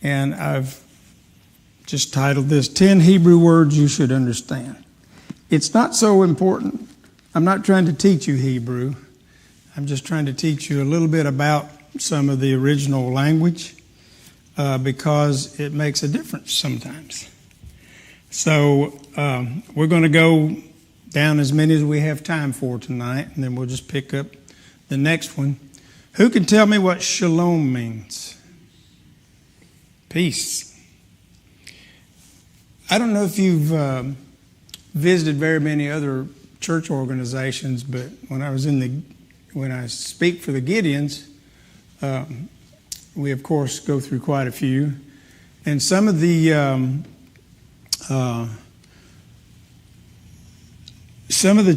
and I've just titled this 10 Hebrew Words You Should Understand. It's not so important. I'm not trying to teach you Hebrew. I'm just trying to teach you a little bit about some of the original language because it makes a difference sometimes. So we're going to go down as many as we have time for tonight, and then we'll just pick up the next one. Who can tell me what shalom means? Peace. I don't know if you've visited very many other church organizations, but when I speak for the Gideons, we of course go through quite a few, and some of the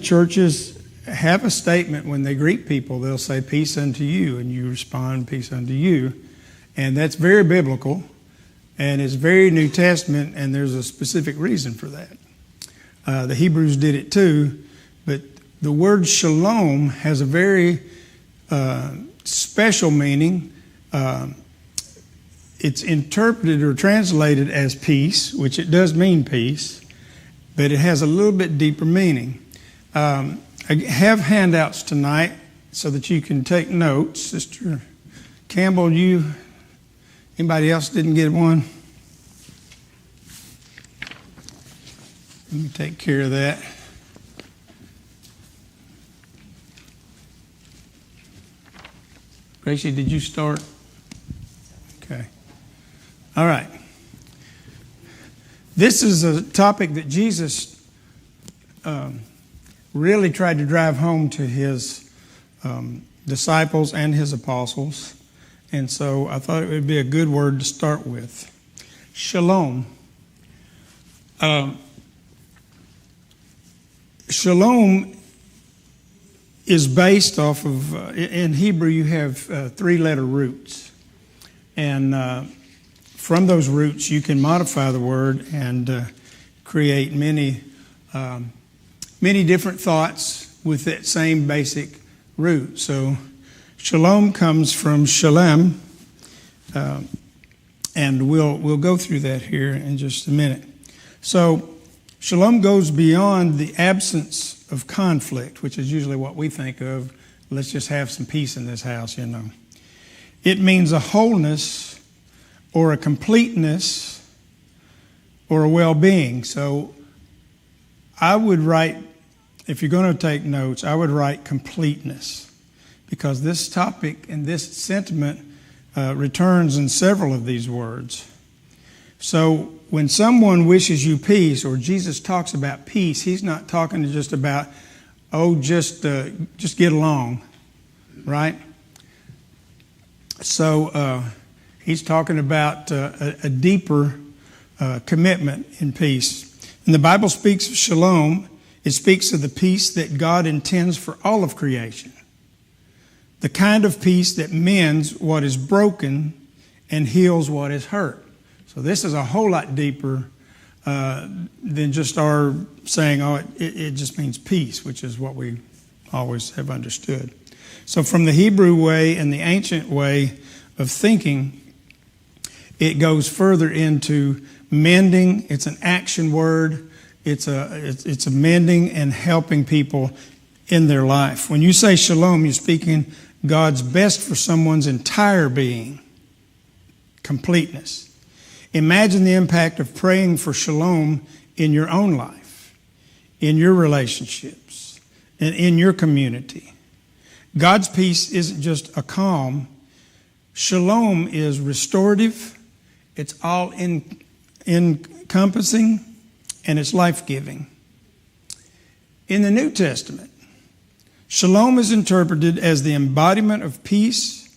churches have a statement when they greet people. They'll say, "Peace unto you," and you respond, "Peace unto you," and that's very biblical, and it's very New Testament, and there's a specific reason for that. The Hebrews did it too, but the word shalom has a very special meaning. It's interpreted or translated as peace, which it does mean peace, but it has a little bit deeper meaning. I have handouts tonight so that you can take notes. Sister Campbell, anybody else didn't get one? Let me take care of that. Gracie, did you start? Okay. All right. This is a topic that Jesus really tried to drive home to his disciples and his apostles. And so I thought it would be a good word to start with. Shalom. Shalom is based off of, in Hebrew you have three-letter roots. And from those roots you can modify the word and create many different thoughts with that same basic root. So shalom comes from shalem, and we'll go through that here in just a minute. So shalom goes beyond the absence of conflict, which is usually what we think of. Let's just have some peace in this house, you know. It means a wholeness or a completeness or a well-being. So I would write, if you're going to take notes, I would write completeness, because this topic and this sentiment returns in several of these words. So when someone wishes you peace, or Jesus talks about peace, he's not talking just about, just get along, right? So he's talking about a deeper commitment in peace. And the Bible speaks of shalom. It speaks of the peace that God intends for all of creation. The kind of peace that mends what is broken and heals what is hurt. So this is a whole lot deeper than just our saying, it just means peace, which is what we always have understood. So from the Hebrew way and the ancient way of thinking, it goes further into mending. It's an action word. It's a mending and helping people in their life. When you say shalom, you're speaking God's best for someone's entire being, completeness. Imagine the impact of praying for shalom in your own life, in your relationships, and in your community. God's peace isn't just a calm. Shalom is restorative, it's all encompassing, and it's life-giving. In the New Testament, shalom is interpreted as the embodiment of peace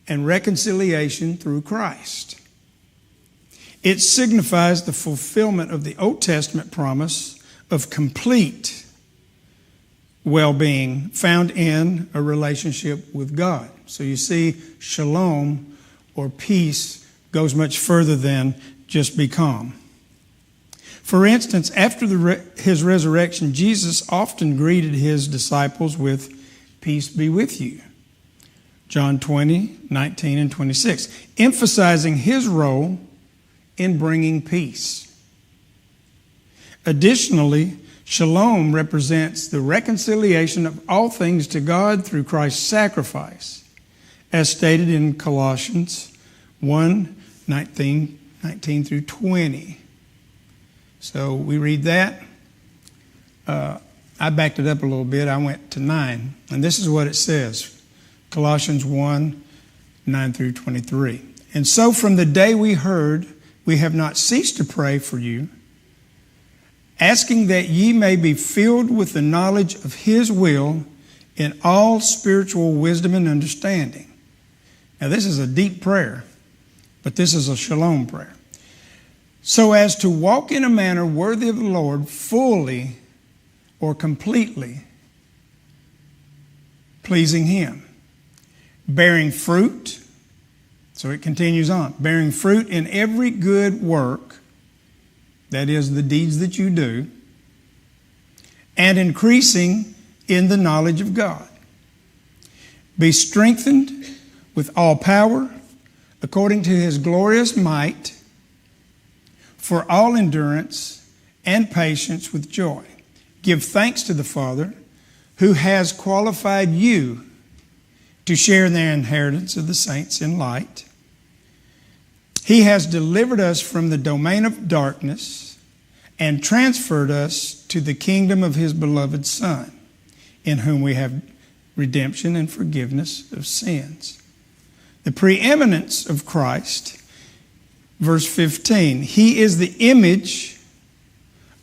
and reconciliation through Christ. It signifies the fulfillment of the Old Testament promise of complete well-being found in a relationship with God. So you see, shalom or peace goes much further than just be calm. For instance, after his resurrection, Jesus often greeted his disciples with, "Peace be with you." John 20, 19, and 26, emphasizing his role in bringing peace. Additionally, shalom represents the reconciliation of all things to God through Christ's sacrifice, as stated in Colossians 1:19 through 20. So we read that. I backed it up a little bit. I went to 9. And this is what it says. Colossians 1:9 through 23. And so from the day we heard, we have not ceased to pray for you, asking that ye may be filled with the knowledge of his will in all spiritual wisdom and understanding. Now this is a deep prayer, but this is a shalom prayer. So as to walk in a manner worthy of the Lord, fully or completely pleasing him, bearing fruit. So it continues on, bearing fruit in every good work, that is the deeds that you do, and increasing in the knowledge of God. Be strengthened with all power according to his glorious might, for all endurance and patience with joy. Give thanks to the Father who has qualified you to share in their inheritance of the saints in light. He has delivered us from the domain of darkness and transferred us to the kingdom of his beloved Son, in whom we have redemption and forgiveness of sins. The preeminence of Christ, verse 15, he is the image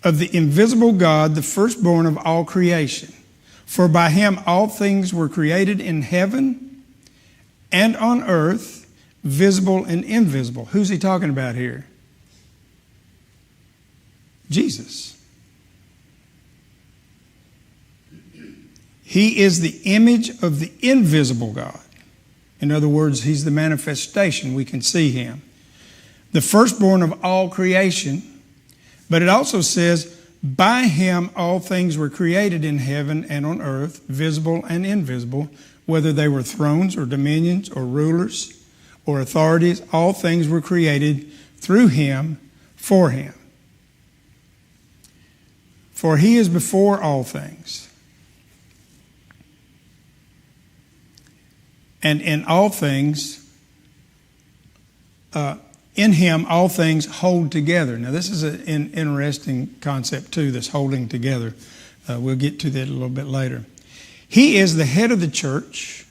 of the invisible God, the firstborn of all creation. For by him all things were created in heaven and on earth, visible and invisible. Who's he talking about here? Jesus. He is the image of the invisible God. In other words, he's the manifestation. We can see him. The firstborn of all creation. But it also says, by him all things were created in heaven and on earth, visible and invisible, whether they were thrones or dominions or rulers or authorities, all things were created through him, for him. For he is before all things. And in all things, in him all things hold together. Now this is an interesting concept too, this holding together. We'll get to that a little bit later. He is the head of the church,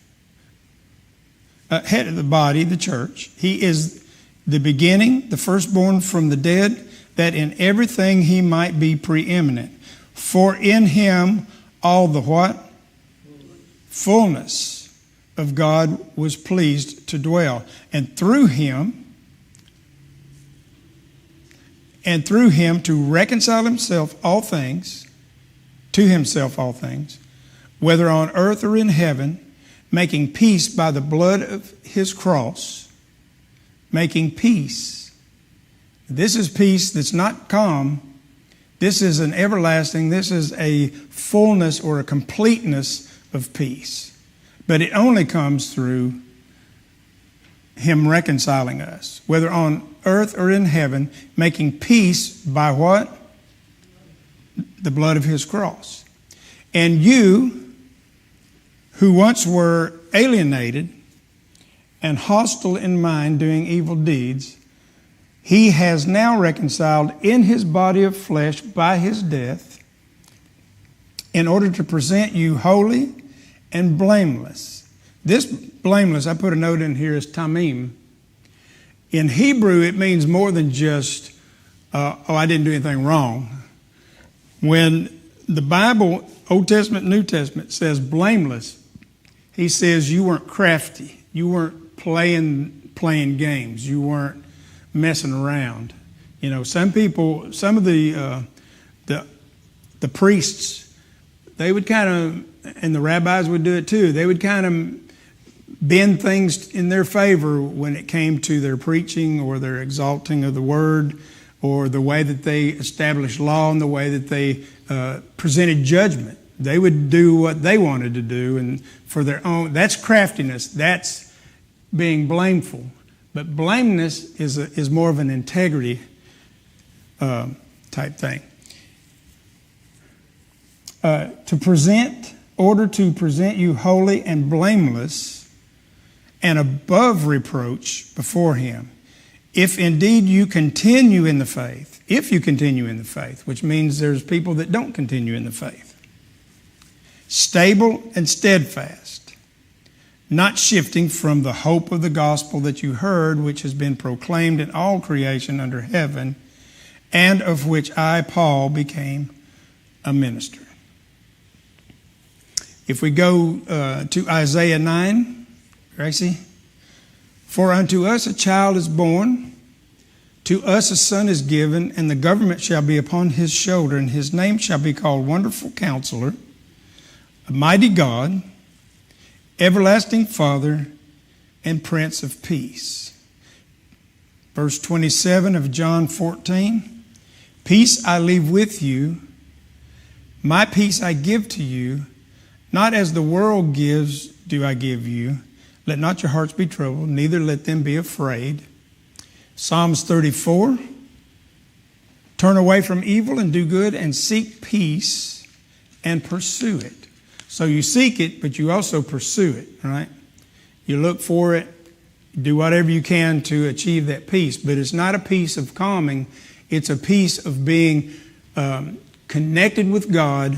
head of the body, the church. He is the beginning, the firstborn from the dead, that in everything he might be preeminent. For in him all the what? Fullness of God was pleased to dwell. And through him to reconcile himself all things, to himself all things, whether on earth or in heaven, making peace by the blood of his cross, making peace. This is peace that's not calm. This is an everlasting, this is a fullness or a completeness of peace. But it only comes through him reconciling us, whether on earth or in heaven, making peace by what? The blood of his cross. And you, who once were alienated and hostile in mind, doing evil deeds, he has now reconciled in his body of flesh by his death, in order to present you holy and blameless. This blameless, I put a note in here, is tamim. In Hebrew, it means more than just, I didn't do anything wrong. When the Bible, Old Testament, New Testament, says blameless, he says you weren't crafty. You weren't playing games. You weren't messing around. You know, some people, some of the priests, they would kind of, and the rabbis would do it too, they would kind of bend things in their favor when it came to their preaching or their exalting of the word or the way that they established law and the way that they presented judgment. They would do what they wanted to do, and for their own, that's craftiness, that's being blameful. But blameless is more of an integrity type thing. Order to present you holy and blameless and above reproach before him. If indeed you continue in the faith, which means there's people that don't continue in the faith, stable and steadfast, not shifting from the hope of the gospel that you heard, which has been proclaimed in all creation under heaven, and of which I, Paul, became a minister. If we go to Isaiah 9, Gracie. For unto us a child is born, to us a son is given, and the government shall be upon his shoulder, and his name shall be called Wonderful Counselor, a Mighty God, Everlasting Father, and Prince of Peace. Verse 27 of John 14, peace I leave with you, my peace I give to you, not as the world gives do I give you. Let not your hearts be troubled, neither let them be afraid. Psalms 34, turn away from evil and do good and seek peace and pursue it. So you seek it, but you also pursue it, right? You look for it, do whatever you can to achieve that peace. But it's not a peace of calming. It's a peace of being connected with God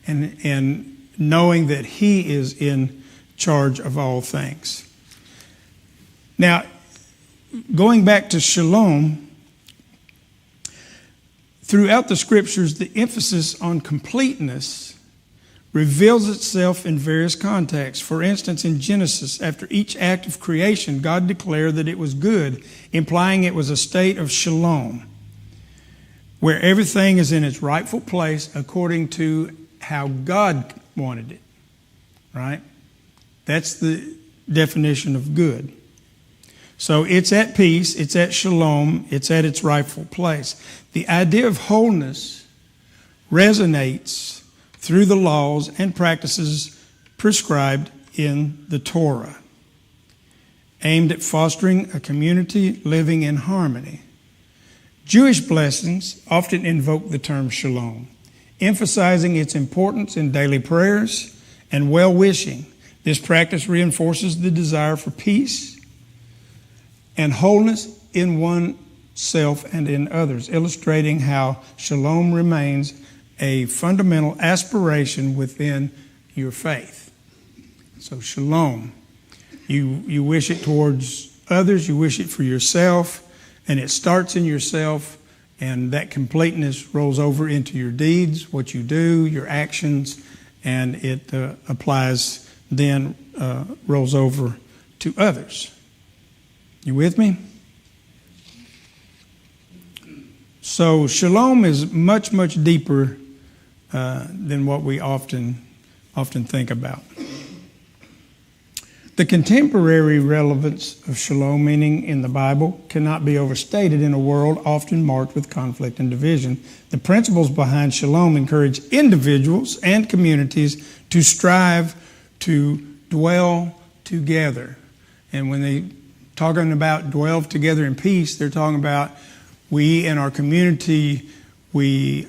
and knowing that He is in charge of all things. Now, going back to shalom, throughout the scriptures, the emphasis on completeness reveals itself in various contexts. For instance, in Genesis, after each act of creation, God declared that it was good, implying it was a state of shalom, where everything is in its rightful place according to how God wanted it, right? That's the definition of good. So it's at peace, it's at shalom, it's at its rightful place. The idea of wholeness resonates through the laws and practices prescribed in the Torah, aimed at fostering a community living in harmony. Jewish blessings often invoke the term shalom, emphasizing its importance in daily prayers and well-wishing. This practice reinforces the desire for peace and wholeness in oneself and in others, illustrating how shalom remains a fundamental aspiration within your faith. So shalom, you wish it towards others, you wish it for yourself, and it starts in yourself, and that completeness rolls over into your deeds, what you do, your actions, and it applies then rolls over to others. You with me? So shalom is much, much deeper than what we often think about. The contemporary relevance of shalom, meaning in the Bible, cannot be overstated in a world often marked with conflict and division. The principles behind shalom encourage individuals and communities to strive to dwell together. And when they talking about dwell together in peace, they're talking about we in our community, we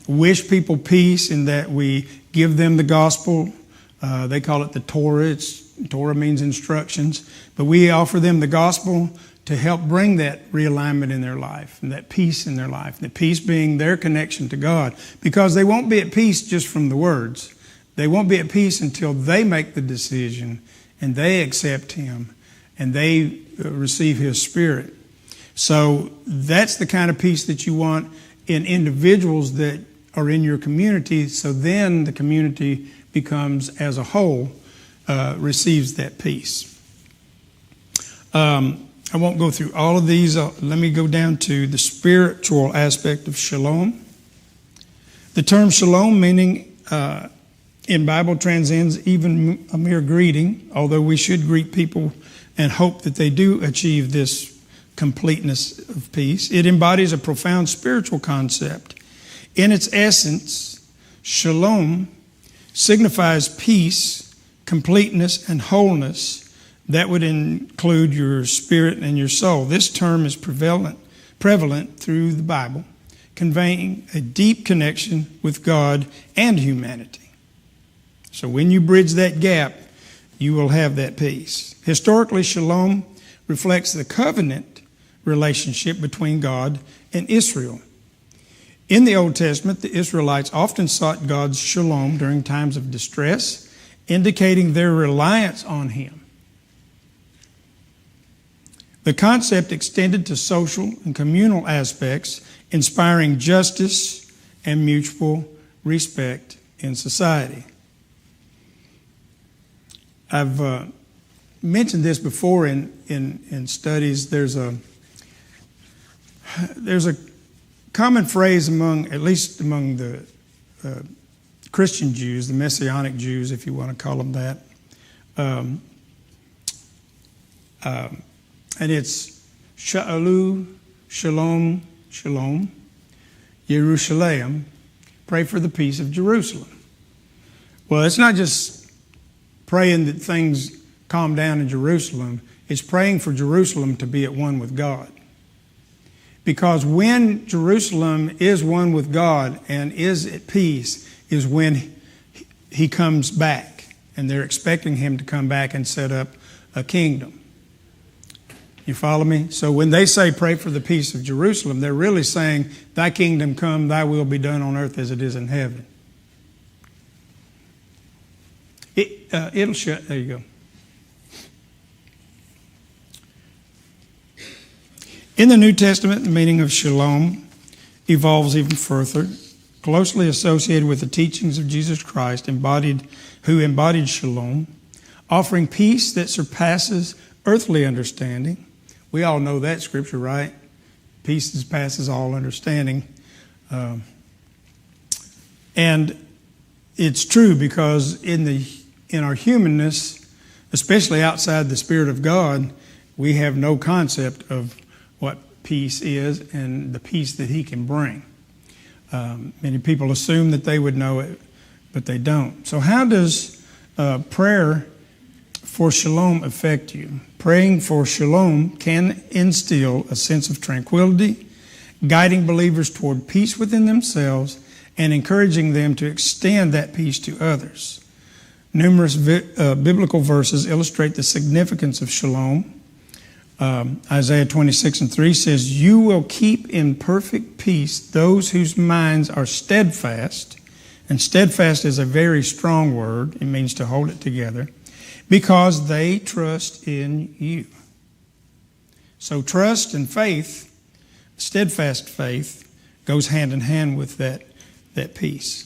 wish people peace in that we give them the gospel. They call it the Torah. Torah means instructions. But we offer them the gospel to help bring that realignment in their life and that peace in their life. The peace being their connection to God. Because they won't be at peace just from the words. They won't be at peace until they make the decision and they accept Him and they receive His Spirit. So that's the kind of peace that you want in individuals that are in your community. So then the community becomes, as a whole, receives that peace. I won't go through all of these. Let me go down to the spiritual aspect of shalom. The term shalom, meaning in Bible, transcends even a mere greeting, although we should greet people and hope that they do achieve this completeness of peace. It embodies a profound spiritual concept. In its essence, shalom signifies peace, completeness, and wholeness That would include your spirit and your soul. This term is prevalent through the Bible, conveying a deep connection with God and humanity. So when you bridge that gap, you will have that peace. Historically, shalom reflects the covenant relationship between God and Israel. In the Old Testament, the Israelites often sought God's shalom during times of distress, indicating their reliance on Him. The concept extended to social and communal aspects, inspiring justice and mutual respect in society. I've mentioned this before in studies. There's a common phrase at least among the Christian Jews, the Messianic Jews, if you want to call them that. And it's Sha'alu, Shalom, Shalom, Yerushalayim, pray for the peace of Jerusalem. Well, it's not just praying that things calm down in Jerusalem. It's praying for Jerusalem to be at one with God. Because when Jerusalem is one with God and is at peace is when He comes back. And they're expecting Him to come back and set up a kingdom. You follow me? So when they say pray for the peace of Jerusalem, they're really saying, thy kingdom come, thy will be done on earth as it is in heaven. It'll shut. There you go. In the New Testament, the meaning of shalom evolves even further, closely associated with the teachings of Jesus Christ, who embodied shalom, offering peace that surpasses earthly understanding. We all know that scripture, right? Peace passes all understanding. And it's true because in our humanness, especially outside the Spirit of God, we have no concept of what peace is and the peace that He can bring. Many people assume that they would know it, but they don't. So how does prayer for shalom affect you? Praying for shalom can instill a sense of tranquility, guiding believers toward peace within themselves and encouraging them to extend that peace to others. Numerous biblical verses illustrate the significance of shalom. Isaiah 26:3 says, "You will keep in perfect peace those whose minds are steadfast." And steadfast is a very strong word. It means to hold it together. Because they trust in you. So trust and faith, steadfast faith, goes hand in hand with that peace.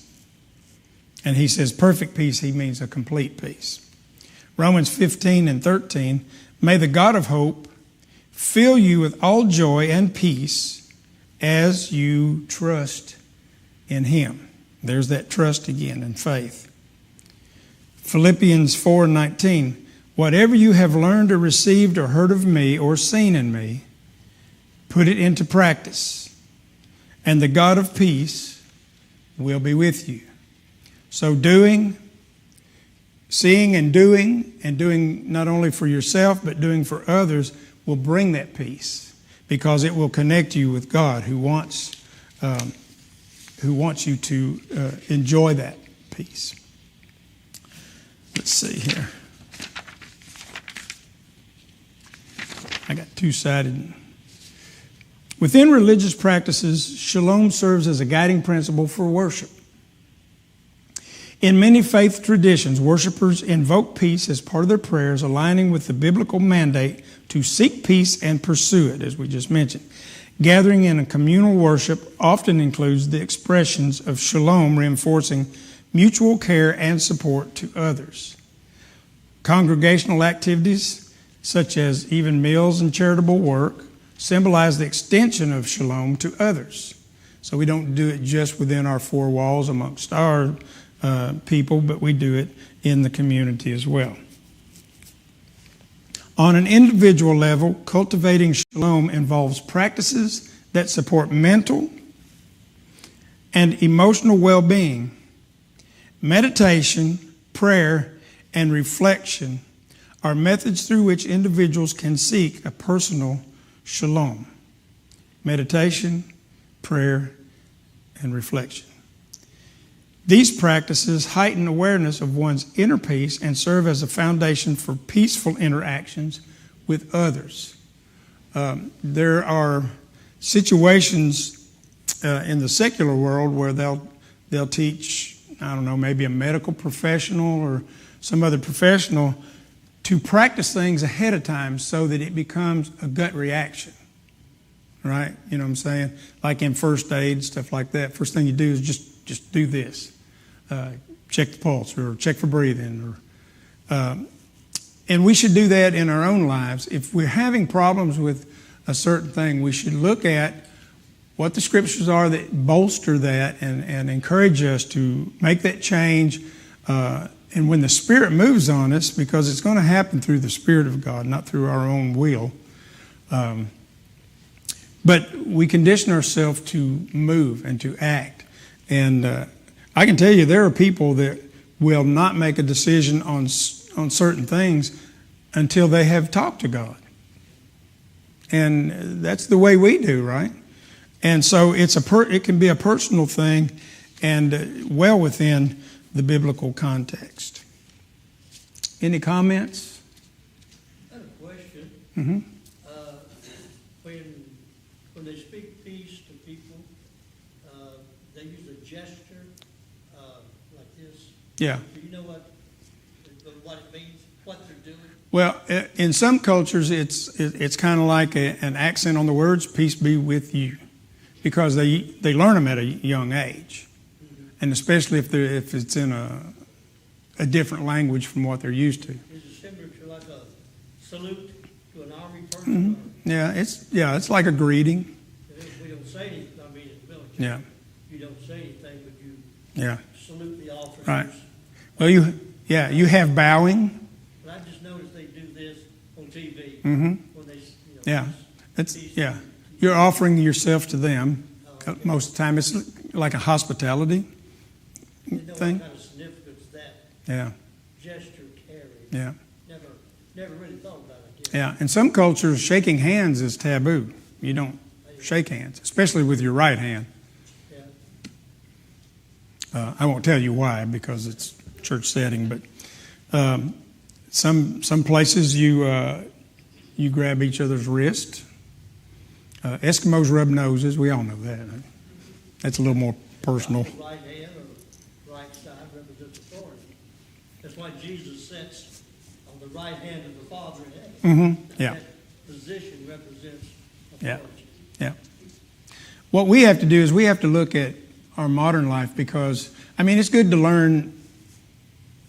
And he says perfect peace, he means a complete peace. Romans 15:13, may the God of hope fill you with all joy and peace as you trust in Him. There's that trust again and faith. Philippians 4:19, whatever you have learned or received or heard of me or seen in me, put it into practice, and the God of peace will be with you. So seeing and doing not only for yourself, but doing for others will bring that peace because it will connect you with God who wants you to enjoy that peace. Let's see here. I got two-sided. Within religious practices, shalom serves as a guiding principle for worship. In many faith traditions, worshipers invoke peace as part of their prayers, aligning with the biblical mandate to seek peace and pursue it, as we just mentioned. Gathering in a communal worship often includes the expressions of shalom, reinforcing mutual care and support to others. Congregational activities, such as even meals and charitable work, symbolize the extension of shalom to others. So we don't do it just within our four walls amongst our people, but we do it in the community as well. On an individual level, cultivating shalom involves practices that support mental and emotional well-being. Meditation, prayer, and reflection are methods through which individuals can seek a personal shalom. Meditation, prayer, and reflection. These practices heighten awareness of one's inner peace and serve as a foundation for peaceful interactions with others. There are situations in the secular world where they'll teach, I don't know, maybe a medical professional or some other professional to practice things ahead of time so that it becomes a gut reaction. Right? You know what I'm saying? Like in first aid, stuff like that. First thing you do is just do this. Check the pulse or check for breathing. And we should do that in our own lives. If we're having problems with a certain thing, we should look at what the scriptures are that bolster that and encourage us to make that change. And when the Spirit moves on us, because it's going to happen through the Spirit of God, not through our own will, but we condition ourselves to move and to act. And I can tell you there are people that will not make a decision on certain things until they have talked to God. And that's the way we do, right? And so it can be a personal thing and well within the biblical context. Any comments? I have a question. Mm-hmm. When they speak peace to people, they use a gesture like this. Yeah. Do you know what it means, what they're doing? Well, in some cultures, it's kind of like an accent on the words, peace be with you, because they learn them at a young age. Mm-hmm. And especially if it's in a different language from what they're used to. Is it similar to like a salute to an army person? Mm-hmm. It's like a greeting. We don't say anything. I mean, in the military, yeah. You don't say anything, but you salute the officers. Right. Well, you have bowing. But I just noticed they do this on TV. Mm-hmm. When they, You're offering yourself to them. Okay. Most of the time, it's like a hospitality thing. What kind of significance that gesture carries. Yeah. Never really thought about it. Yeah. In some cultures, shaking hands is taboo. You don't shake hands, especially with your right hand. Yeah. I won't tell you why because it's church setting, but some places you grab each other's wrist. Eskimos rub noses. We all know that. That's a little more personal. Right hand or right side represents authority. That's why Jesus sits on the right hand of the Father in heaven. Mm-hmm. Yeah. That position represents authority. Yeah. What we have to do is we have to look at our modern life because, I mean, it's good to learn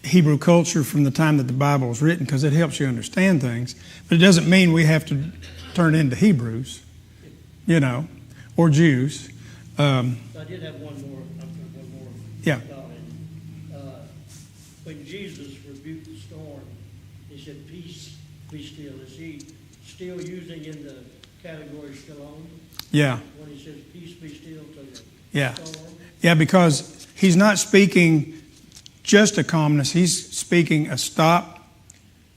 Hebrew culture from the time that the Bible was written because it helps you understand things. But it doesn't mean we have to turn into Hebrews, or Jews. So I did have one more. Yeah. When Jesus rebuked the storm, he said, "Peace, be still." Is he still using in the category shalom? Yeah. When he says, "Peace, be still," to the storm? Yeah, because he's not speaking just a calmness. He's speaking a stop,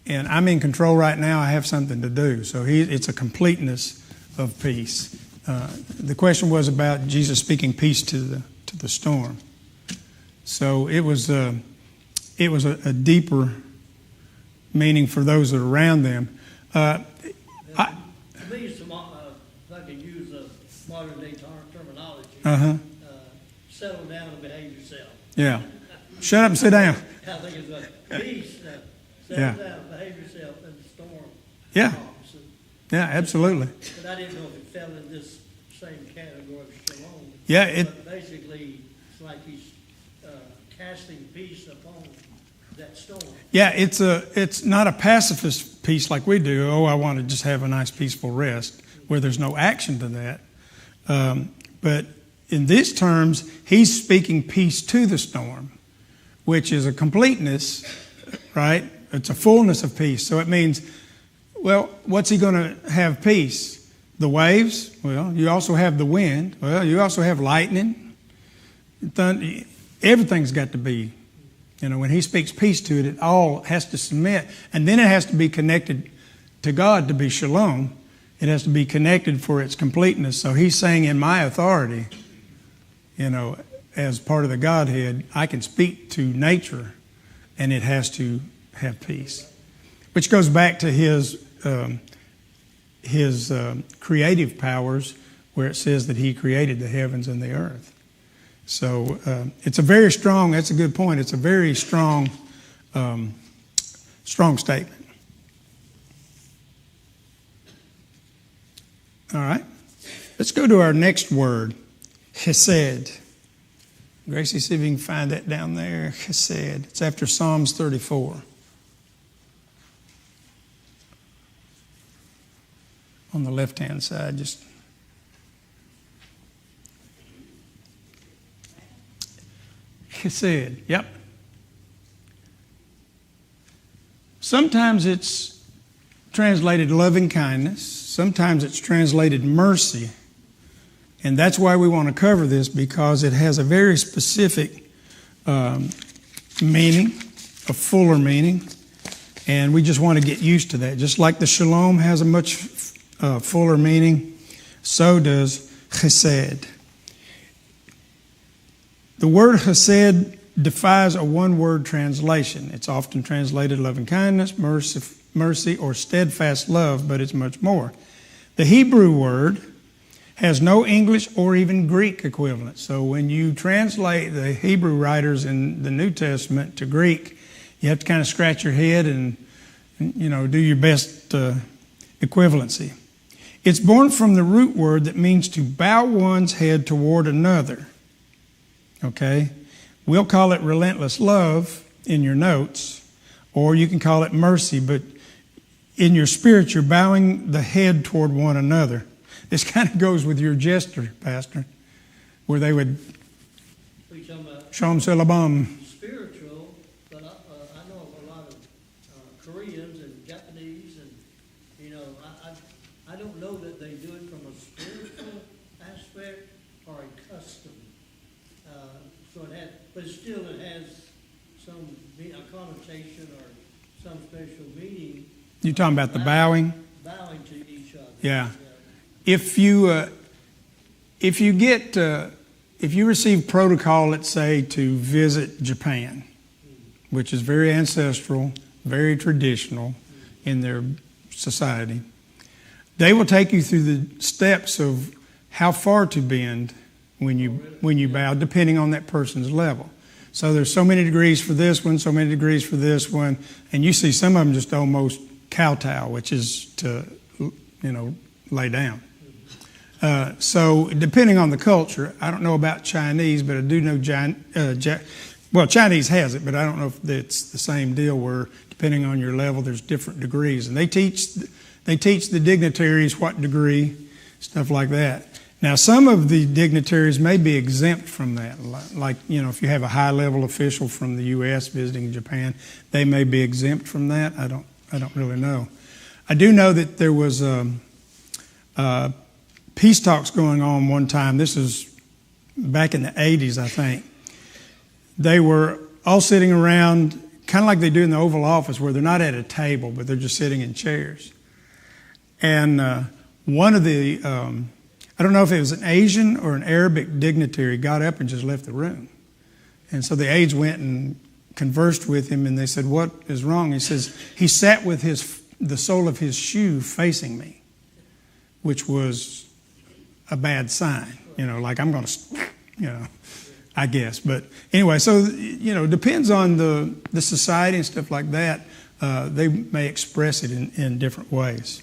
and I'm in control right now. I have something to do. So it's a completeness of peace. The question was about Jesus speaking peace to the storm. So it was a deeper meaning for those that are around them. To me, if I can use a modern day terminology, settle down and behave yourself. Yeah. Shut up and sit down. I think it's like peace. Settle down, behave yourself in the storm. Yeah. Yeah, absolutely. But I didn't know if it fell in this same category of shalom. Yeah, but basically, it's like he's casting peace upon that storm. Yeah, it's not a pacifist peace like we do. Oh, I want to just have a nice peaceful rest, where there's no action to that. But in these terms, he's speaking peace to the storm, which is a completeness, right? It's a fullness of peace. So it means, well, what's he going to have peace? The waves? Well, you also have the wind. Well, you also have lightning. Everything's got to be When he speaks peace to it, it all has to submit. And then it has to be connected to God to be shalom. It has to be connected for its completeness. So he's saying, in my authority, as part of the Godhead, I can speak to nature, and it has to have peace. Which goes back to his creative powers, where it says that he created the heavens and the earth. So it's a very strong, that's a good point, it's a very strong statement. All right, let's go to our next word, chesed. Gracie, see if you can find that down there, chesed. It's after Psalms 34. On the left-hand side, just... Chesed, yep. Sometimes it's translated loving kindness. Sometimes it's translated mercy. And that's why we want to cover this, because it has a very specific meaning, a fuller meaning. And we just want to get used to that. Just like the shalom has a much fuller meaning, so does chesed. The word chesed defies a one-word translation. It's often translated loving kindness, mercy, or steadfast love, but it's much more. The Hebrew word has no English or even Greek equivalent. So when you translate the Hebrew writers in the New Testament to Greek, you have to kind of scratch your head and do your best equivalency. It's born from the root word that means to bow one's head toward another. Okay? We'll call it relentless love in your notes, or you can call it mercy, but in your spirit, you're bowing the head toward one another. This kind of goes with your gesture, Pastor, where they would Shalom Salabam. Spiritual, but I know a lot of Koreans and Japanese, and I don't know that they do it from a spiritual aspect or a custom. But still it has a connotation or some special meaning. You're talking about the bowing? Bowing to each other. Yeah. If you receive protocol, let's say, to visit Japan, which is very ancestral, very traditional in their society, they will take you through the steps of how far to bend when you bow, depending on that person's level. So there's so many degrees for this one, so many degrees for this one, and you see some of them just almost kowtow, which is to, lay down. So depending on the culture, I don't know about Chinese, but I do know Chinese has it, but I don't know if it's the same deal where depending on your level, there's different degrees, and they teach the dignitaries what degree, stuff like that. Now, some of the dignitaries may be exempt from that. Like, if you have a high-level official from the U.S. visiting Japan, they may be exempt from that. I don't really know. I do know that there was peace talks going on one time. This is back in the 80s, I think. They were all sitting around, kind of like they do in the Oval Office, where they're not at a table, but they're just sitting in chairs. And one of the... I don't know if it was an Asian or an Arabic dignitary got up and just left the room. And so the aides went and conversed with him, and they said, "What is wrong?" He says, he sat with the sole of his shoe facing me, which was a bad sign. Like I'm going to, I guess. But anyway, so, depends on the society and stuff like that. They may express it in different ways.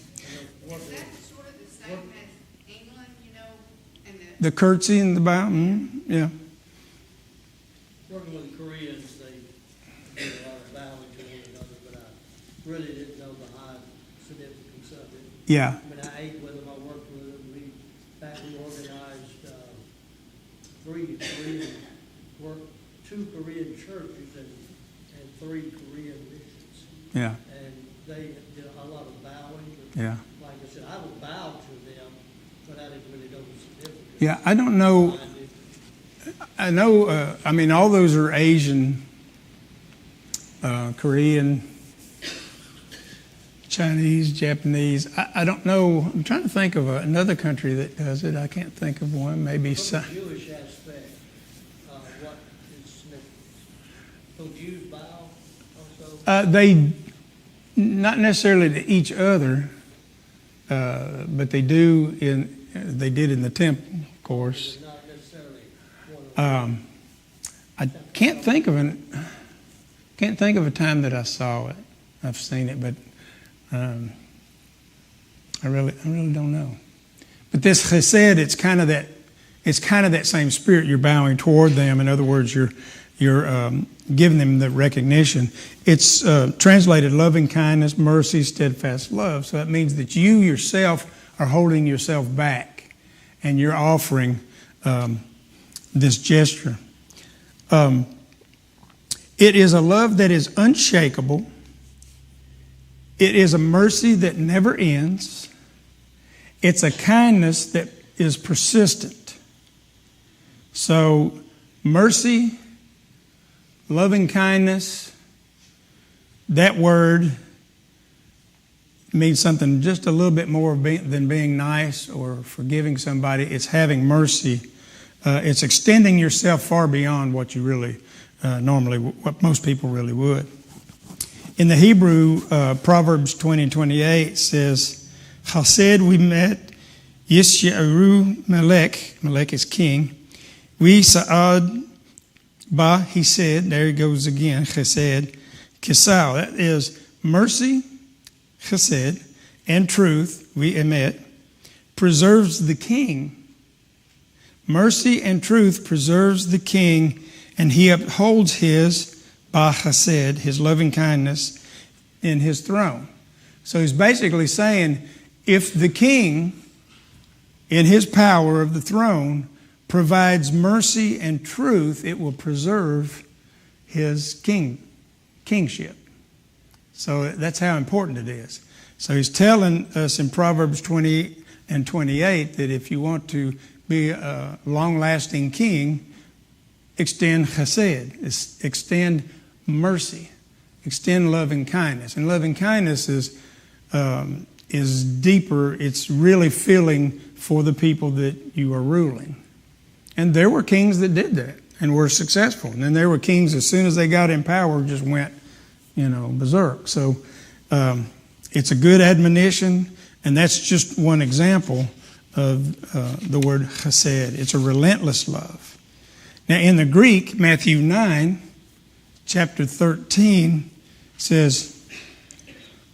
The curtsy and the bow, yeah. Working with the Koreans, they do a lot of bowing to one another, but I really didn't know the high significance of it. Yeah. I ate with them, I worked with them. We organized two Korean churches and 3 Korean missions. Yeah. And they did a lot of bowing. Yeah. Like I said, I would bow to them, but I didn't really know the significance. Yeah, I don't know. I know, all those are Asian Korean, Chinese, Japanese. I don't know. I'm trying to think of another country that does it. I can't think of one. Maybe From the Jewish aspect, what is significant? So Jews bow also? they not necessarily to each other, but they do they did in the temple, of course. Not necessarily one of I can't think of a time that I saw it. I've seen it, but I really don't know. But this chesed, it's kind of that same spirit. You're bowing toward them. In other words, you're giving them the recognition. It's translated loving kindness, mercy, steadfast love. So that means that you yourself are holding yourself back, and you're offering this gesture. It is a love that is unshakable. It is a mercy that never ends. It's a kindness that is persistent. So, mercy, loving kindness, that word means something just a little bit more than being nice or forgiving somebody. It's having mercy. It's extending yourself far beyond what you really what most people really would. In the Hebrew, Proverbs 20:28 says, Chesed we met, Yisharu Melech, Melech is king, we Sa'ad Ba, he said, there he goes again, Chesed, Kisal, that is mercy, Chesed, and truth, we emet, preserves the king. Mercy and truth preserves the king, and he upholds his Ba Chesed, his loving kindness, in his throne. So he's basically saying, if the king, in his power of the throne, provides mercy and truth, it will preserve his kingship. So that's how important it is. So he's telling us in Proverbs 20 and 28 that if you want to be a long-lasting king, extend chesed, extend mercy, extend loving kindness. And loving kindness is deeper. It's really feeling for the people that you are ruling. And there were kings that did that and were successful. And then there were kings, as soon as they got in power, just went, berserk. So it's a good admonition, and that's just one example of the word chesed. It's a relentless love. Now, in the Greek, Matthew 9, chapter 13, says,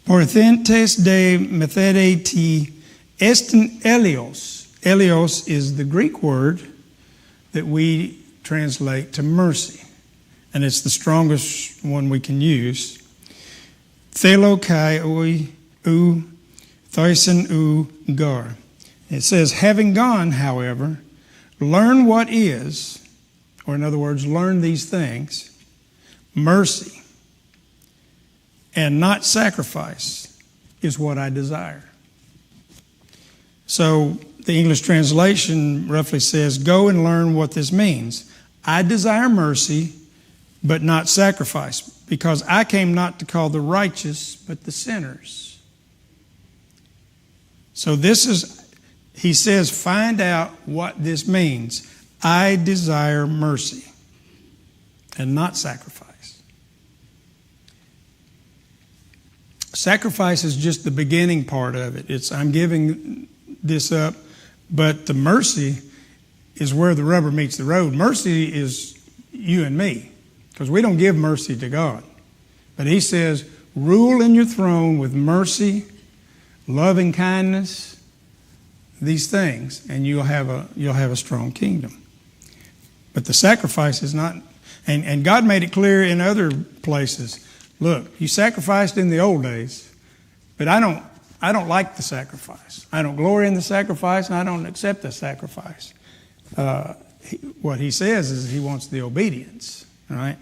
Porthentes de methede ti estin elios. Elios is the Greek word that we translate to mercy, and it's the strongest one we can use. Thelo kai oi u thoisen u gar. It says, having gone, however, learn what is, or in other words, learn these things, mercy and not sacrifice is what I desire. So the English translation roughly says, go and learn what this means. I desire mercy, but not sacrifice, because I came not to call the righteous, but the sinners. So he says, find out what this means. I desire mercy and not sacrifice. Sacrifice is just the beginning part of it. I'm giving this up, but the mercy is where the rubber meets the road. Mercy is you and me, because we don't give mercy to God. But he says, rule in your throne with mercy, loving kindness, these things, and you'll have a strong kingdom. But the sacrifice is not, and God made it clear in other places. Look, you sacrificed in the old days, but I don't like the sacrifice. I don't glory in the sacrifice, and I don't accept the sacrifice. What he says is he wants the obedience, right?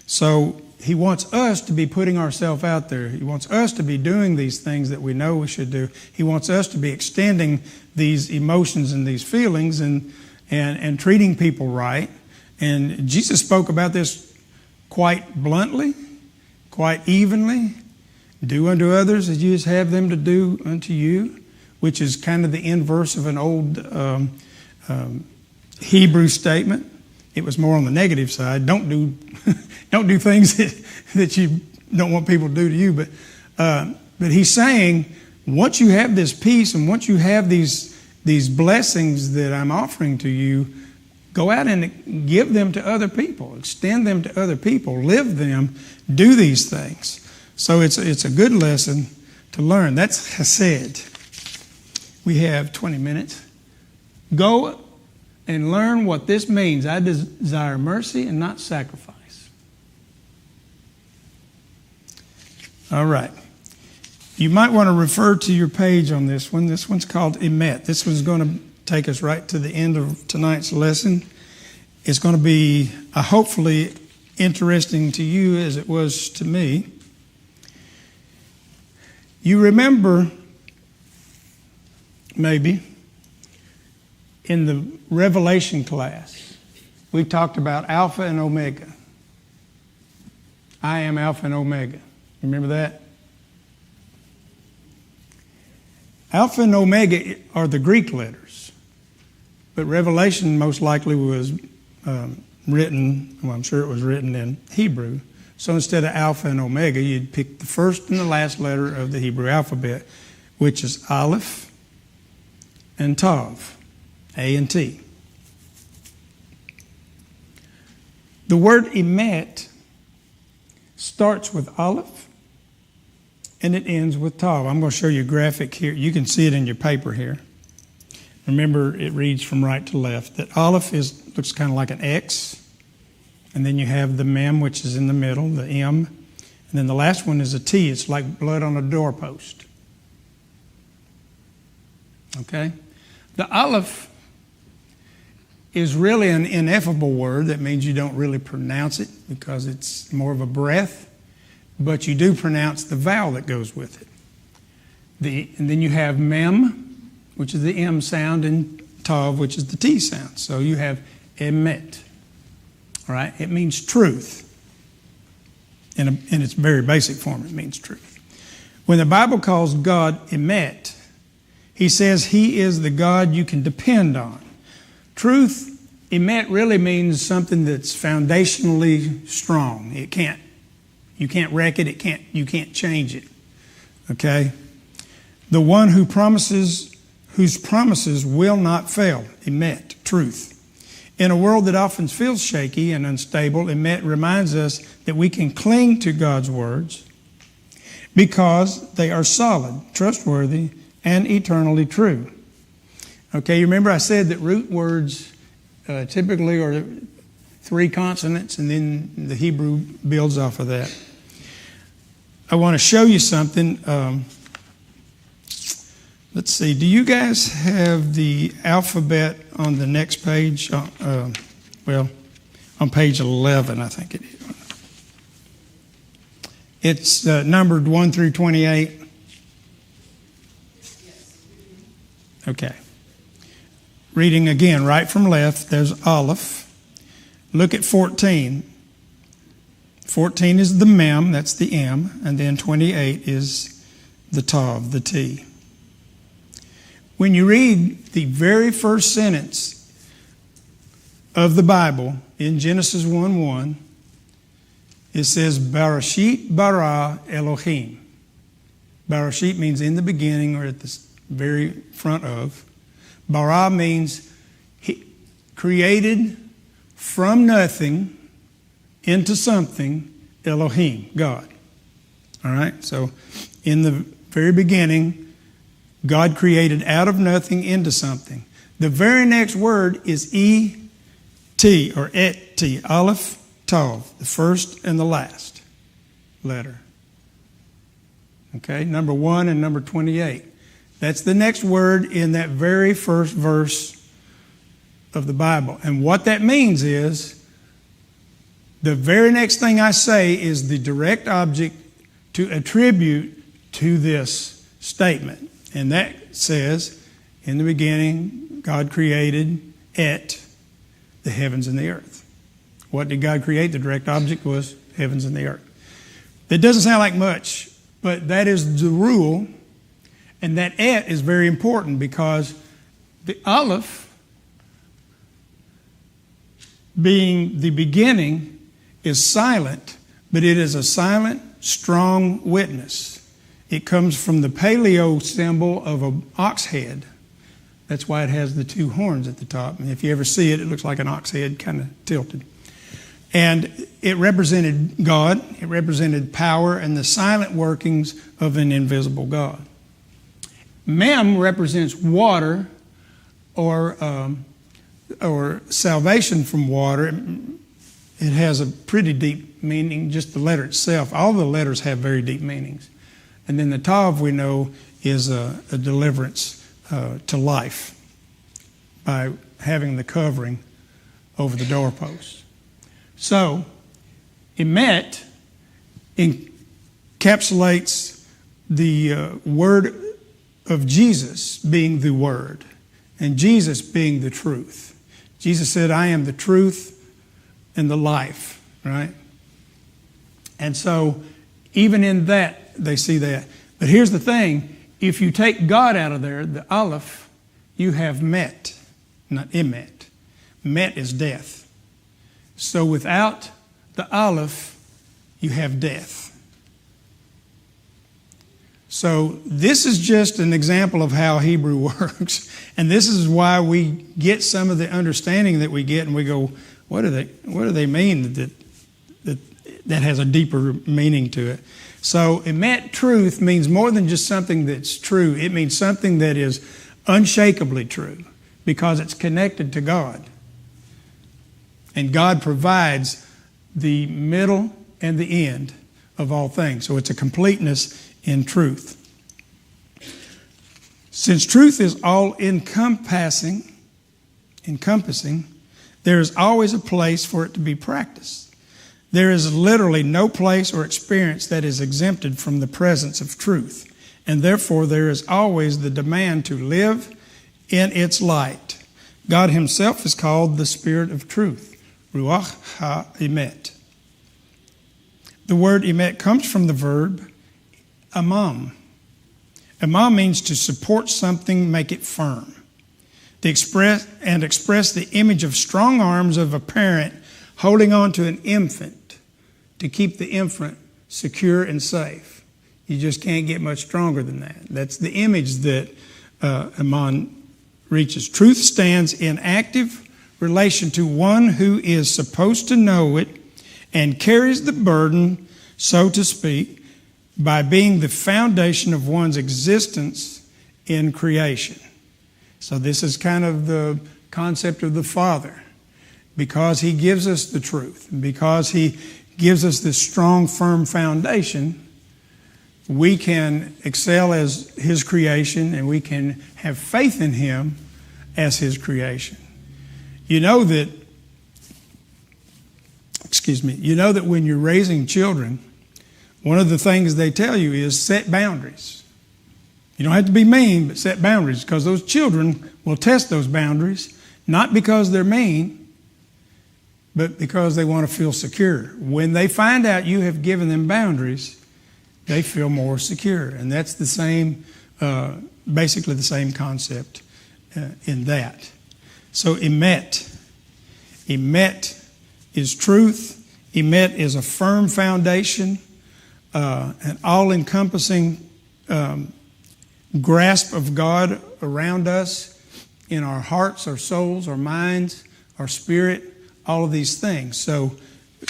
So he wants us to be putting ourselves out there. He wants us to be doing these things that we know we should do. He wants us to be extending these emotions and these feelings and treating people right. And Jesus spoke about this quite bluntly. quite evenly. Do unto others as you have them to do unto you, which is kind of the inverse of an old Hebrew statement. It was more on the negative side. Don't do don't do things that you don't want people to do to you. But he's saying, once you have this peace and once you have these blessings that I'm offering to you, go out and give them to other people. Extend them to other people. Live them. Do these things. So it's a good lesson to learn. That's chesed. We have 20 minutes. Go and learn what this means. I desire mercy and not sacrifice. All right. You might want to refer to your page on this one. This one's called Emet. This one's going to take us right to the end of tonight's lesson. It's going to be hopefully interesting to you as it was to me. You remember, maybe, in the Revelation class, we talked about Alpha and Omega. I am Alpha and Omega. Remember that? Alpha and Omega are the Greek letters, but Revelation most likely was written, well, I'm sure it was written in Hebrew. So instead of Alpha and Omega, you'd pick the first and the last letter of the Hebrew alphabet, which is Aleph and Tav, A and T. The word Emet starts with Aleph and it ends with Tav. I'm going to show you a graphic here. You can see it in your paper here. Remember, it reads from right to left. That Aleph looks kind of like an X. And then you have the Mem, which is in the middle, the M. And then the last one is a T. It's like blood on a doorpost. Okay? The Aleph is really an ineffable word. That means you don't really pronounce it because it's more of a breath. But you do pronounce the vowel that goes with it. And then you have Mem, which is the M sound, and Tav, which is the T sound. So you have Emet. All right? It means truth. In its very basic form, it means truth. When the Bible calls God Emet, he says he is the God you can depend on. Truth, Emet, really means something that's foundationally strong. You can't wreck it. You can't change it. Okay? The one whose promises will not fail. Emet, truth. In a world that often feels shaky and unstable, Emet reminds us that we can cling to God's words because they are solid, trustworthy, and eternally true. Okay, you remember I said that root words typically are 3 consonants, and then the Hebrew builds off of that. I want to show you something. Let's see. Do you guys have the alphabet on the next page? On page 11, I think it is. It's numbered 1 through 28. Okay. Reading again, right from left, there's Aleph. Look at 14. 14 is the Mem, that's the M, and then 28 is the Tav, the T. When you read the very first sentence of the Bible in Genesis 1:1, it says, Bereshit bara Elohim. Bereshit means in the beginning or at the very front of. Bara means he created from nothing into something, Elohim, God. All right? So in the very beginning, God created out of nothing into something. The very next word is E-T or Et-T, Aleph, Tav, the first and the last letter. Okay, number 1 and number 28. That's the next word in that very first verse of the Bible. And what that means is the very next thing I say is the direct object to attribute to this statement. And that says, in the beginning, God created the heavens and the earth. What did God create? The direct object was heavens and the earth. That doesn't sound like much, but that is the rule. And that et is very important because the aleph, being the beginning, is silent, but it is a silent, strong witness. It comes from the paleo symbol of an ox head. That's why it has the two horns at the top. And if you ever see it, it looks like an ox head, kind of tilted. And it represented God, it represented power and the silent workings of an invisible God. Mem represents water or salvation from water. It has a pretty deep meaning, just the letter itself. All the letters have very deep meanings. And then the Tav, we know, is a deliverance to life by having the covering over the doorpost. So, Emet encapsulates the word of Jesus being the Word, and Jesus being the truth. Jesus said, I am the truth and the life, right? And so, even in that, they see that. But here's the thing, if you take God out of there, the Aleph, you have Met, not Emet. Met is death. So without the Aleph, you have death. So this is just an example of how Hebrew works. And this is why we get some of the understanding that we get and we go, what do they mean that has a deeper meaning to it? So emet, truth, means more than just something that's true. It means something that is unshakably true because it's connected to God. And God provides the middle and the end of all things. So it's a completeness in truth. Since truth is all encompassing, there is always a place for it to be practiced. There is literally no place or experience that is exempted from the presence of truth. And therefore, there is always the demand to live in its light. God himself is called the Spirit of Truth, Ruach HaEmet. The word emet comes from the verb amam. Amam means to support something, make it firm. To express the image of strong arms of a parent holding on to an infant to keep the infant secure and safe. You just can't get much stronger than that. That's the image that Amam reaches. Truth stands in active relation to one who is supposed to know it and carries the burden, so to speak, by being the foundation of one's existence in creation. So this is kind of the concept of the Father. Because he gives us the truth, and because he gives us this strong, firm foundation, we can excel as his creation and we can have faith in him as his creation. You know that when you're raising children, one of the things they tell you is set boundaries. You don't have to be mean, but set boundaries, because those children will test those boundaries, not because they're mean, but because they want to feel secure. When they find out you have given them boundaries, they feel more secure. And that's the same, basically the same concept in that. So emet is truth. Emet is a firm foundation, an all-encompassing grasp of God around us in our hearts, our souls, our minds, our spirit, all of these things. So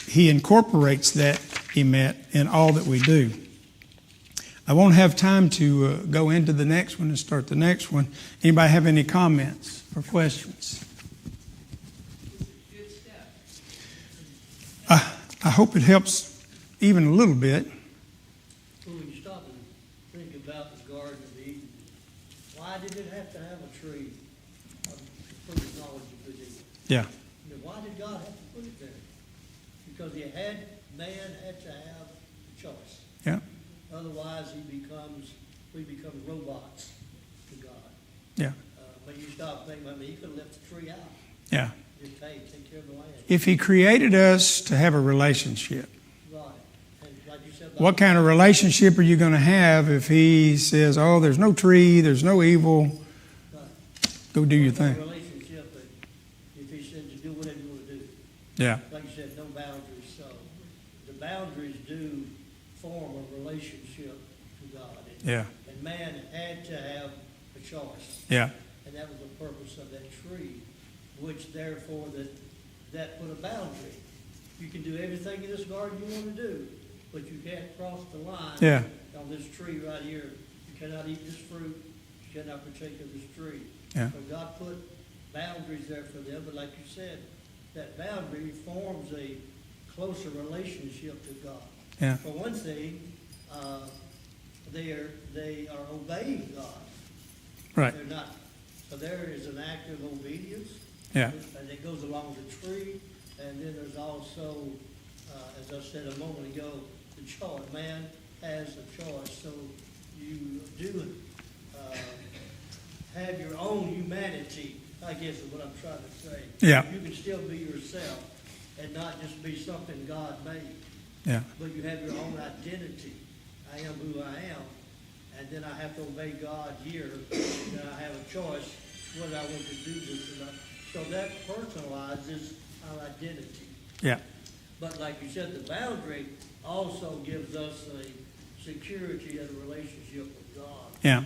he incorporates that emet in all that we do. I won't have time to go into the next one and start the next one. Anybody have any comments or questions? I hope it helps even a little bit. Well, when you stop and think about the Garden of Eden, why did it have to have a tree for the knowledge of good and evil? Yeah. Why did God have to put it there? Because man had to have a choice. Yeah. Otherwise, we become robots to God. Yeah. When you stop thinking, you could have left the tree out. Yeah. Just, hey, take care of the land. If he created us to have a relationship, Right. And like you said, what kind of relationship are you going to have if he says, oh, there's no tree, there's no evil, go do your thing. Relationship, if he said to do whatever you want to do. Yeah. Like you said, no boundaries. So the boundaries do form a relationship to God. Yeah. And man had to have a choice. Yeah. And that was the purpose of that tree, which therefore that put a boundary. You can do everything in this garden you want to do, but you can't cross the line on this tree right here. You cannot eat this fruit. You cannot partake of this tree. Yeah. So God put boundaries there for them, but like you said, that boundary forms a closer relationship to God. Yeah. For one thing, they are obeying God. Right. They're not. So there is an act of obedience. Yeah. And it goes along the tree. And then there's also, as I said a moment ago, the choice. Man has a choice. So you do have your own humanity, I guess is what I'm trying to say. Yeah. You can still be yourself and not just be something God made. Yeah. But you have your own identity. I am who I am. And then I have to obey God here. And then I have a choice whether I want to do this or not. So that personalizes our identity. Yeah. But like you said, the boundary also gives us a security and a relationship with God. Yeah.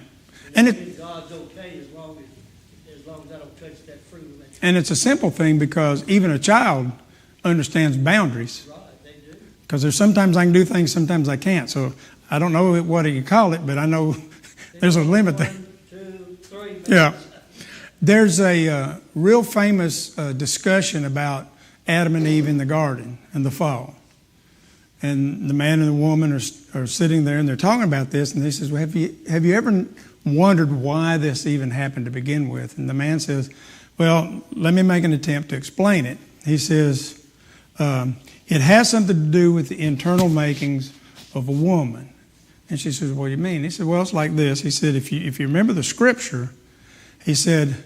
And God's okay as long as I don't touch that fruit. And it's a simple thing because even a child understands boundaries. Right, they do. Because there's sometimes I can do things, sometimes I can't. So I don't know what you call it, but I know there's a limit there. 1, 2, 3 minutes. Yeah. There's a real famous discussion about Adam and Eve in the garden and the fall. And the man and the woman are sitting there and they're talking about this. And he says, well, have you ever wondered why this even happened to begin with? And the man says, well, let me make an attempt to explain it. He says, it has something to do with the internal makings of a woman. And she says, what do you mean? He said, well, it's like this. He said, if you remember the scripture, he said,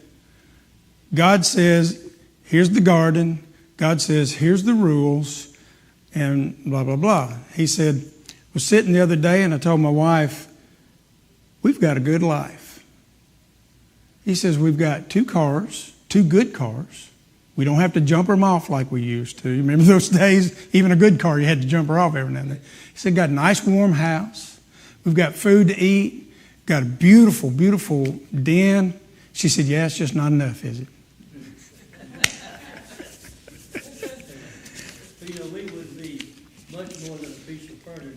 God says, here's the garden. God says, here's the rules, and blah, blah, blah. He said, I was sitting the other day and I told my wife, we've got a good life. He says, we've got 2 cars, 2 good cars. We don't have to jump them off like we used to. Remember those days? Even a good car, you had to jump her off every now and then. He said, got a nice warm house. We've got food to eat. Got a beautiful, beautiful den. She said, yeah, it's just not enough, is it? We would be much more than a piece of furniture,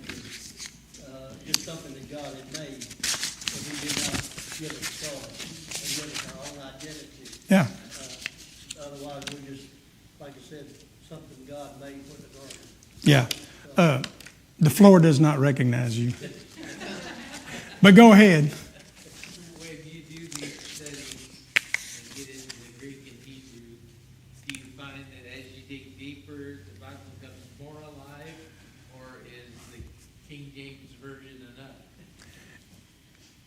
just something that God had made, but He did not give us choice and give us our own identity. Yeah. Otherwise, we're just, like I said, something God made for the garden. Yeah. The floor does not recognize you. But go ahead. When you do these studies and get into the Greek and Hebrew, do you find that as you dig deeper, the Bible becomes more alive, or is the King James Version enough?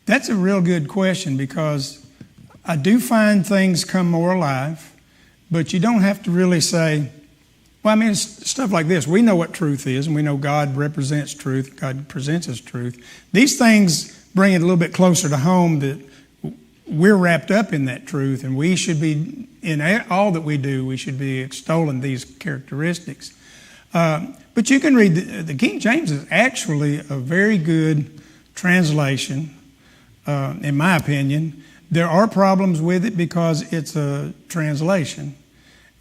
That's a real good question because I do find things come more alive, but you don't have to really say, well, I mean, it's stuff like this. We know what truth is, and we know God represents truth. God presents us truth. These things bring it a little bit closer to home that we're wrapped up in that truth, and we should be, in all that we do, we should be extolling these characteristics. But you can read, the King James is actually a very good translation, in my opinion. There are problems with it because it's a translation.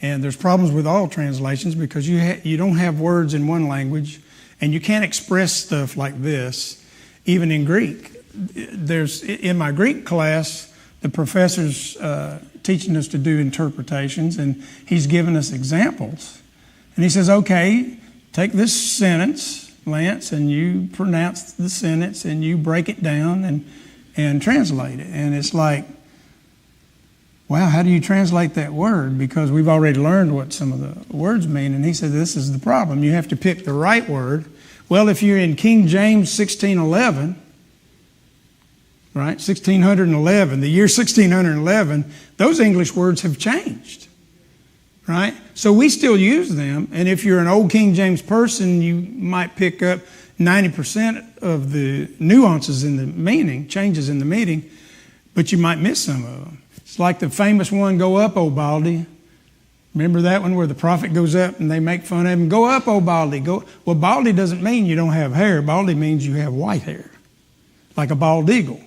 And there's problems with all translations because you don't have words in one language and you can't express stuff like this, even in Greek. In my Greek class, the professor's teaching us to do interpretations, and he's given us examples. And he says, okay, take this sentence, Lance, and you pronounce the sentence and you break it down and translate it. And it's like, wow, how do you translate that word? Because we've already learned what some of the words mean. And he said, this is the problem. You have to pick the right word. Well, if you're in King James 1611, right, 1611, the year 1611, those English words have changed, right? So we still use them. And if you're an old King James person, you might pick up 90% of the nuances in the meaning, changes in the meaning, but you might miss some of them. It's like the famous one, "Go up, O Baldy." Remember that one where the prophet goes up and they make fun of him? "Go up, O Baldy." Go. Well, baldy doesn't mean you don't have hair. Baldy means you have white hair, like a bald eagle.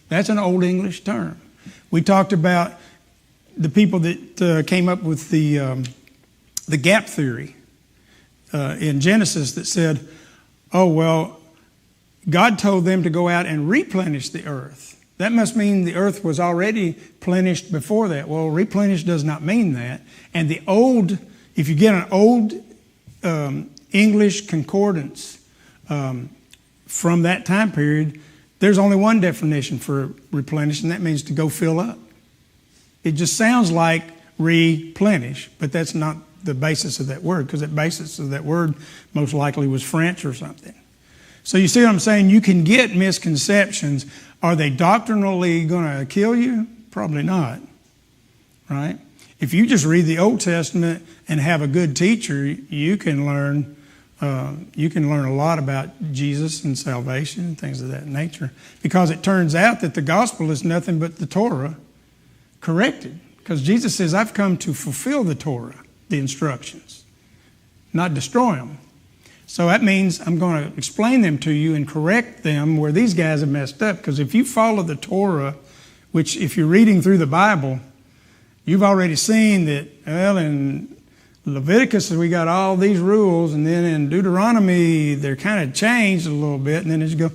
That's an Old English term. We talked about the people that came up with the gap theory in Genesis that said, oh, well, God told them to go out and replenish the earth. That must mean the earth was already plenished before that. Well, replenish does not mean that. And the old, if you get an old English concordance from that time period, there's only one definition for replenish, and that means to go fill up. It just sounds like replenish, but that's not the basis of that word, because the basis of that word most likely was French or something. So you see what I'm saying? You can get misconceptions. Are they doctrinally going to kill you? Probably not, right? If you just read the Old Testament and have a good teacher, you can learn a lot about Jesus and salvation and things of that nature, because it turns out that the gospel is nothing but the Torah corrected, because Jesus says, I've come to fulfill the Torah, the instructions, not destroy them. So that means I'm going to explain them to you and correct them where these guys have messed up. Because if you follow the Torah, which if you're reading through the Bible, you've already seen that, well, in Leviticus we got all these rules, and then in Deuteronomy they're kind of changed a little bit, and then as you go,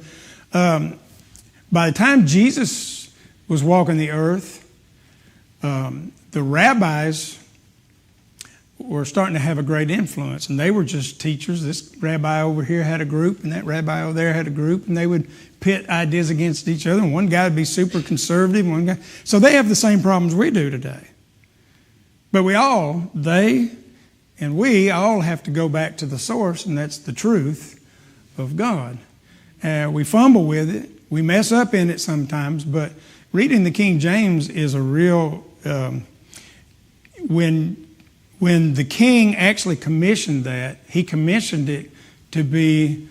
by the time Jesus was walking the earth, the rabbis were starting to have a great influence, and they were just teachers. This rabbi over here had a group, and that rabbi over there had a group, and they would pit ideas against each other, and one guy would be super conservative, one guy. So they have the same problems we do today. But we all have to go back to the source, and that's the truth of God. We fumble with it. We mess up in it sometimes, but reading the King James is a real... When the king actually commissioned that, he commissioned it to be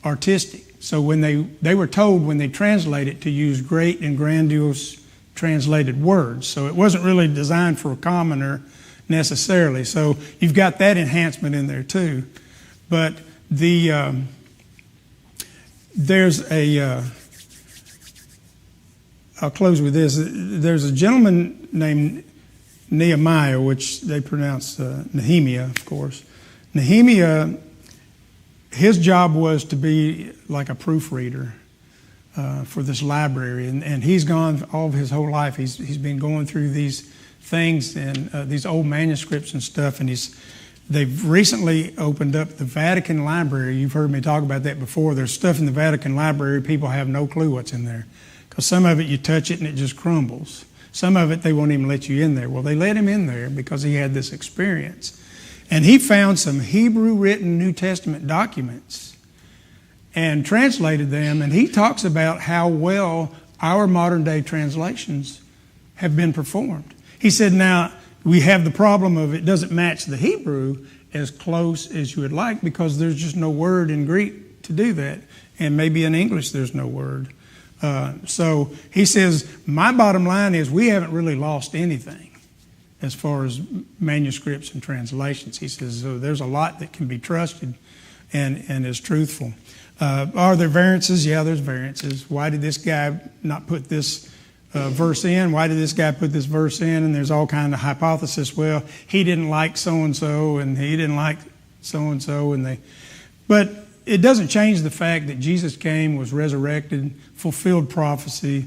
artistic. So when they were told when they translate it to use great and grandiose translated words. So it wasn't really designed for a commoner necessarily. So you've got that enhancement in there too. But there's a... I'll close with this. There's a gentleman named Nehemiah, which they pronounce Nehemiah, of course. Nehemiah, his job was to be like a proofreader for this library, and he's gone all of his whole life. He's been going through these things and these old manuscripts and stuff, and they've recently opened up the Vatican Library. You've heard me talk about that before. There's stuff in the Vatican Library, people have no clue what's in there, because some of it you touch it and it just crumbles. Some of it, they won't even let you in there. Well, they let him in there because he had this experience. And he found some Hebrew-written New Testament documents and translated them. And he talks about how well our modern-day translations have been performed. He said, now, we have the problem of it doesn't match the Hebrew as close as you would like, because there's just no word in Greek to do that. And maybe in English there's no word. So he says, my bottom line is we haven't really lost anything as far as manuscripts and translations. He says, so there's a lot that can be trusted and is truthful. Are there variances? Yeah, there's variances. Why did this guy not put this verse in? Why did this guy put this verse in? And there's all kind of hypothesis. Well, he didn't like so-and-so, and he didn't like so-and-so, but it doesn't change the fact that Jesus came, was resurrected, fulfilled prophecy.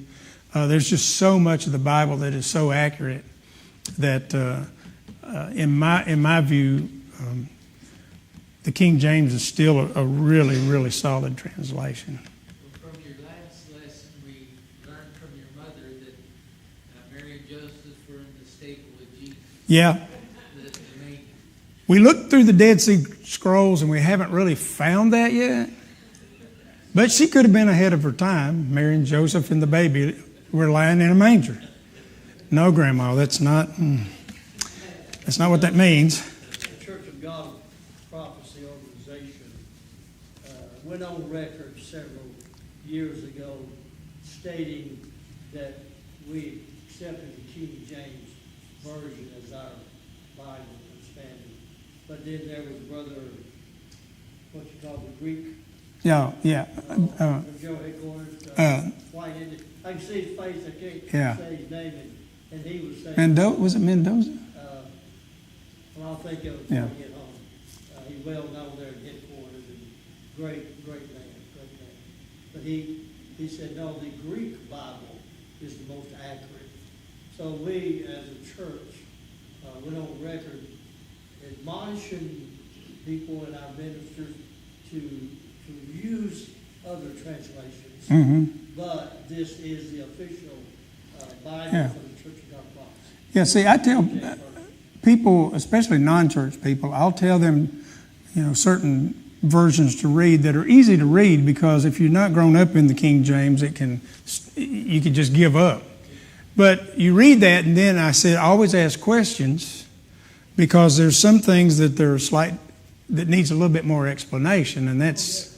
There's just so much of the Bible that is so accurate that, in my view, the King James is still a really, really solid translation. Well, from your last lesson, we learned from your mother that Mary and Joseph were in the stable with Jesus. Yeah. We looked through the Dead Sea Scrolls and we haven't really found that yet. But she could have been ahead of her time. Mary and Joseph and the baby were lying in a manger. No, Grandma, that's not. That's not what that means. The Church of God Prophecy Organization went on record several years ago stating that we accepted the King James Version as our Bible and standard. But then there was Brother, what you call the Greek, Yeah. Joe Headquarters, white Indian. I can see his face, I can't say his name, and he was saying... Was it Mendoza? Well, I'll think of it when I get home. He's well known there in Headquarters, and great man. But he said, no, the Greek Bible is the most accurate. So we, as a church, went on record admonishing people and our ministers to use other translations. Mm-hmm. But this is the official Bible for the Church of God Prophecy. Yeah, see, I tell people, especially non-church people, I'll tell them, certain versions to read that are easy to read, because if you're not grown up in the King James, you can just give up. But you read that, and then I said, always ask questions, because there's some things that that needs a little bit more explanation, and that's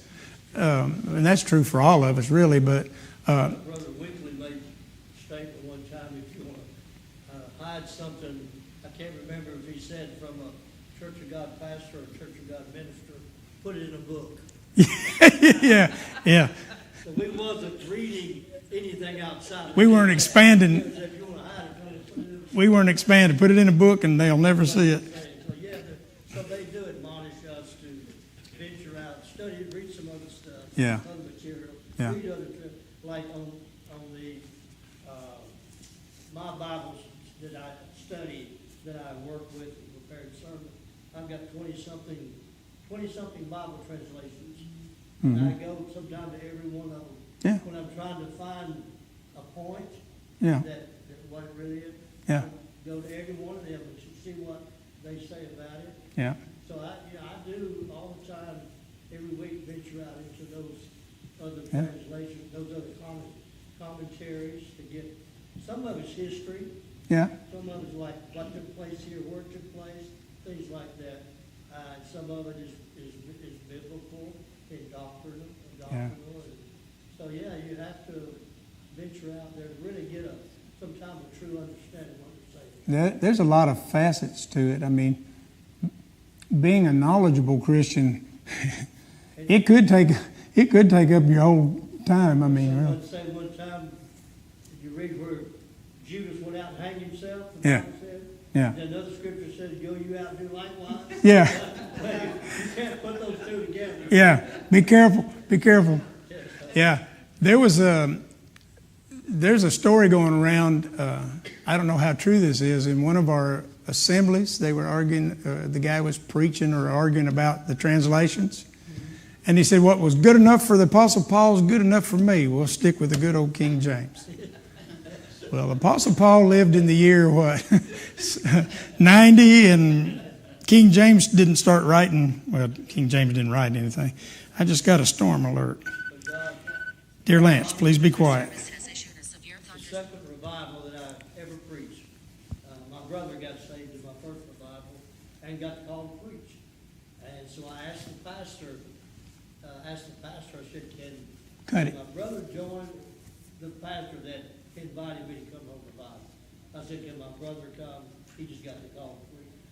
true for all of us, really. But Brother Winkley made a statement one time: if you want to hide something, I can't remember if he said from a Church of God pastor or Church of God minister, put it in a book. yeah. So we wasn't reading anything outside. We weren't expanding. If you want to hide it, put it in a book. We weren't expanding. Put it in a book, and they'll never see it. So they do admonish us to venture out, study, read some other stuff, Yeah. other material, Yeah. read other, like on the my Bibles that I study, that I work with and prepared sermon. I've got 20-something Bible translations. Mm-hmm. And I go sometime to every one of them. Yeah. When I'm trying to find a point that what it really is. Yeah. Go to every one of them and see what they say about it. Yeah. So I do all the time, every week, venture out into those other Yeah. translations, those other commentaries to get, some of it's history, Yeah. some of it's like what took place here, where it took place, things like that. Some of it is biblical and doctrinal. Yeah. So you have to venture out there to really get some type of true understanding of what you're saying. There's a lot of facets to it. I mean, being a knowledgeable Christian, it could take up your whole time. I mean, really. I'd say one time, did you read where Judas went out and hanged himself? Yeah. Yeah. And another scripture says, "Go you out and do likewise." Yeah. You can't put those two together. Yeah. Be careful. Be careful. Yeah. There's a story going around. I don't know how true this is. In one of our assemblies, they were arguing. The guy was preaching or arguing about the translations, and he said, "What was good enough for the Apostle Paul is good enough for me. We'll stick with the good old King James." Well, the Apostle Paul lived in the year 90, and King James didn't start writing. Well, King James didn't write anything. I just got a storm alert. Dear Lance, please be quiet. The second revival that I ever preached. My brother got saved in my first revival and got called to preach. And so I asked the pastor, I said, can my brother join the pastor that invited me to come home to revival? I said, can my brother come? He just got the call to